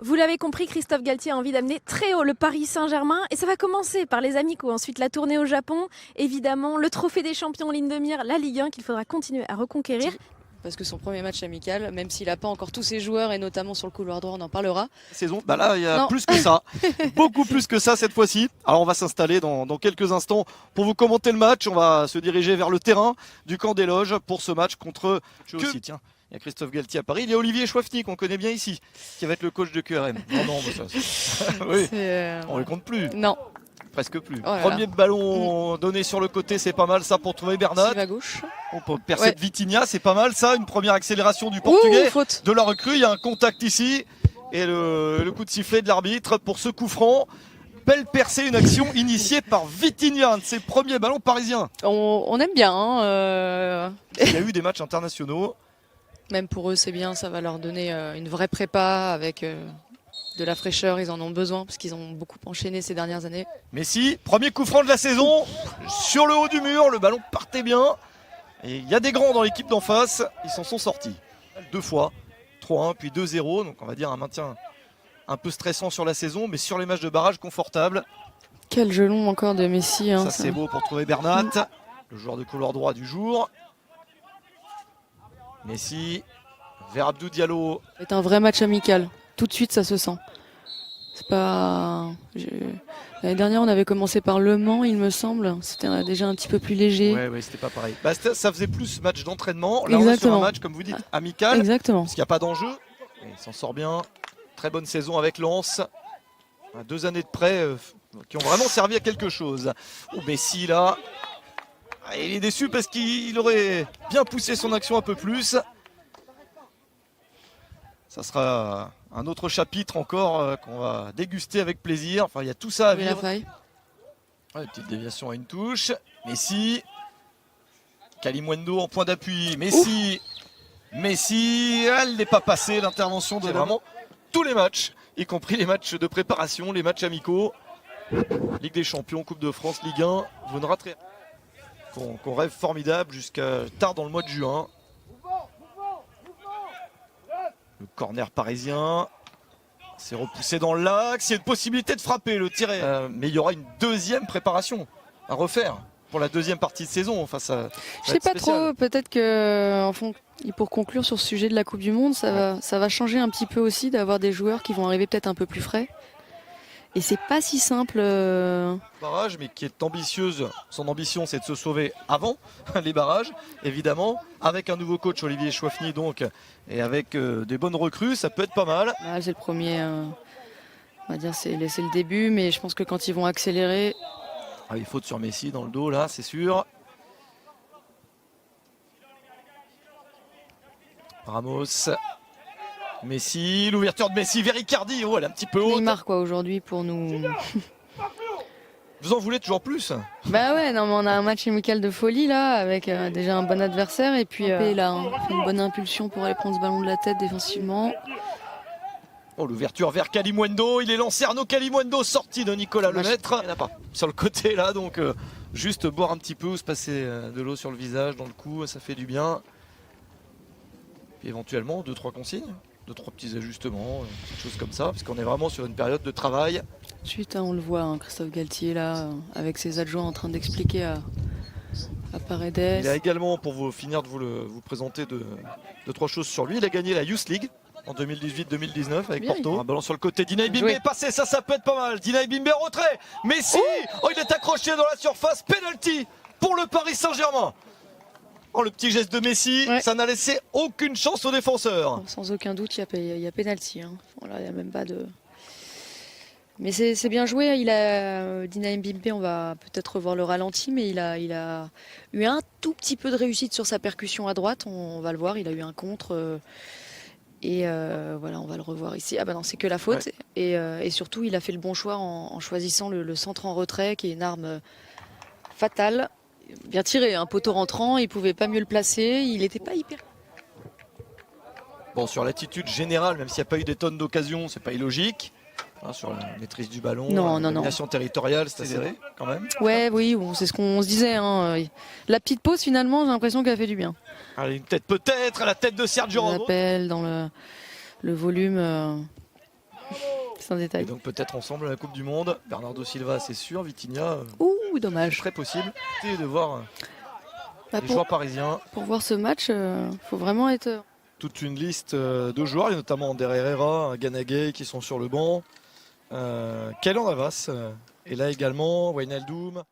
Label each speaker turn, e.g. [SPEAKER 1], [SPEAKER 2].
[SPEAKER 1] Vous l'avez compris, Christophe Galtier a envie d'amener très haut le Paris Saint-Germain et ça va commencer par les amicaux, ensuite la tournée au Japon, évidemment le trophée des champions en ligne de mire, la Ligue 1 qu'il faudra continuer à reconquérir.
[SPEAKER 2] Parce que son premier match amical, même s'il n'a pas encore tous ses joueurs et notamment sur le couloir droit, on en parlera.
[SPEAKER 3] Saison, bah là il y a
[SPEAKER 2] Non.
[SPEAKER 3] plus que ça, beaucoup plus que ça cette fois-ci. Alors on va s'installer dans quelques instants pour vous commenter le match. On va se diriger vers le terrain du camp des loges pour ce match contre aussi, tiens. Il y a Christophe Galtier à Paris, il y a Olivier Chouafny qu'on connaît bien ici, qui va être le coach de QRM. Non, non, bah ça, oui, on ne compte plus.
[SPEAKER 2] Non.
[SPEAKER 3] Presque plus.
[SPEAKER 2] Oh là
[SPEAKER 3] Premier ballon donné sur le côté, c'est pas mal ça pour trouver Bernat.
[SPEAKER 2] À gauche.
[SPEAKER 3] On peut percer de Vitinha, c'est pas mal ça. Une première accélération du Portugais.
[SPEAKER 2] Faute.
[SPEAKER 3] De la recrue, il y a un contact ici. Et le coup de sifflet de l'arbitre pour ce coup franc. Belle percée, une action initiée par Vitinha, un de ses premiers ballons parisiens.
[SPEAKER 2] On aime bien. Hein,
[SPEAKER 3] Il y a eu des matchs internationaux.
[SPEAKER 2] Même pour eux, c'est bien. Ça va leur donner une vraie prépa avec de la fraîcheur. Ils en ont besoin parce qu'ils ont beaucoup enchaîné ces dernières années.
[SPEAKER 3] Messi, premier coup franc de la saison. Sur le haut du mur, le ballon partait bien. Et il y a des grands dans l'équipe d'en face. Ils s'en sont sortis. 2 fois. 3-1 puis 2-0. Donc on va dire un maintien un peu stressant sur la saison. Mais sur les matchs de barrage, confortable.
[SPEAKER 2] Quel gelon encore de Messi. Hein,
[SPEAKER 3] ça c'est beau pour trouver Bernat. Le joueur de couloir droit du jour. Messi vers Abdou Diallo.
[SPEAKER 2] C'est un vrai match amical. Tout de suite, ça se sent. C'est pas. L'année dernière, on avait commencé par Le Mans, il me semble. C'était déjà un petit peu plus léger.
[SPEAKER 3] Ouais, c'était pas pareil. Bah, ça faisait plus match d'entraînement. Là, on est sur un match, comme vous dites, amical.
[SPEAKER 2] Exactement.
[SPEAKER 3] Parce qu'il n'y a pas d'enjeu. Il s'en sort bien. Très bonne saison avec Lens. 2 années de prêt qui ont vraiment servi à quelque chose. Oh, Messi là. Il est déçu parce qu'il aurait bien poussé son action un peu plus. Ça sera un autre chapitre encore qu'on va déguster avec plaisir. Enfin, il y a tout ça à vivre. Petite déviation à une touche. Messi. Kalimuendo en point d'appui. Messi. Messi. Elle n'est pas passée. L'intervention de vraiment tous les matchs, y compris les matchs de préparation, les matchs amicaux. Ligue des Champions, Coupe de France, Ligue 1. Vous ne raterez qu'on rêve formidable jusqu'à tard dans le mois de juin. Le corner parisien. C'est repoussé dans l'axe. Il y a une possibilité de frapper le tiré. Mais il y aura une deuxième préparation à refaire pour la deuxième partie de saison. Enfin, ça
[SPEAKER 2] je sais pas trop. Peut-être que pour conclure sur ce sujet de la Coupe du Monde, ça va changer un petit peu aussi d'avoir des joueurs qui vont arriver peut-être un peu plus frais. Et c'est pas si simple.
[SPEAKER 3] Barrage, mais qui est ambitieuse. Son ambition, c'est de se sauver avant les barrages, évidemment. Avec un nouveau coach, Olivier Chouafny, donc, et avec des bonnes recrues, ça peut être pas mal.
[SPEAKER 2] C'est le premier. On va dire c'est le début, mais je pense que quand ils vont accélérer.
[SPEAKER 3] Il faute sur Messi dans le dos, là, c'est sûr. Ramos. Messi, l'ouverture de Messi vers Icardi, elle est un petit peu haute.
[SPEAKER 2] Neymar quoi aujourd'hui pour nous.
[SPEAKER 3] Vous en voulez toujours plus?
[SPEAKER 2] Bah ouais, non mais on a un match amical de folie là, avec déjà un bon adversaire et puis là, une bonne impulsion pour aller prendre ce ballon de la tête défensivement.
[SPEAKER 3] Oh, l'ouverture vers Kalimuendo, il est lancé Arnaud Kalimuendo, sorti de Nicolas Lemaître. Il n'y en a pas sur le côté là, donc juste boire un petit peu ou se passer de l'eau sur le visage, dans le cou, ça fait du bien. Puis éventuellement 2-3 consignes. 2-3 petits ajustements, quelque chose comme ça, parce qu'on est vraiment sur une période de travail.
[SPEAKER 2] Ensuite, on le voit, Christophe Galtier là, avec ses adjoints en train d'expliquer à Paredes.
[SPEAKER 3] Il a également, pour vous finir de vous présenter 2-3 choses sur lui, il a gagné la Youth League en 2018-2019 avec Porto. Un ballon sur le côté, Dinaï Bimbe est passé, ça peut être pas mal. Dinaï Bimbe retrait, Messi, il est accroché dans la surface, penalty pour le Paris Saint-Germain. Le petit geste de Messi, ça n'a laissé aucune chance aux défenseurs.
[SPEAKER 2] Sans aucun doute, il y a pénalty. Il n'y a même pas de. Mais c'est bien joué. Dinaï Bimbe, on va peut-être revoir le ralenti, mais il a eu un tout petit peu de réussite sur sa percussion à droite. On va le voir, il a eu un contre. Voilà, on va le revoir ici. Ah bah non, c'est que la faute. Et surtout, il a fait le bon choix en choisissant le centre en retrait, qui est une arme fatale. Bien tiré, un poteau rentrant, il pouvait pas mieux le placer, il n'était pas hyper.
[SPEAKER 3] Bon, sur l'attitude générale, même s'il n'y a pas eu des tonnes d'occasions, c'est pas illogique. Sur la maîtrise du ballon, la domination territoriale, c'est serré quand même.
[SPEAKER 2] Oui, c'est ce qu'on se disait. La petite pause, finalement, j'ai l'impression qu'elle a fait du bien.
[SPEAKER 3] Allez, une tête peut-être à la tête de Sergio Ramos.
[SPEAKER 2] L'appel dans le volume. C'est un
[SPEAKER 3] Et
[SPEAKER 2] détail.
[SPEAKER 3] donc peut-être ensemble à la Coupe du Monde. Bernardo Silva, c'est sûr. Vitinha,
[SPEAKER 2] Ouh, dommage.
[SPEAKER 3] très possible. Et de voir
[SPEAKER 2] Bah,
[SPEAKER 3] les joueurs parisiens.
[SPEAKER 2] pour voir ce match, faut vraiment être.
[SPEAKER 3] Toute une liste de joueurs, et notamment Ander Herrera, Gana Gueye qui sont sur le banc. Kaylan Navas est là également, Wijnaldum.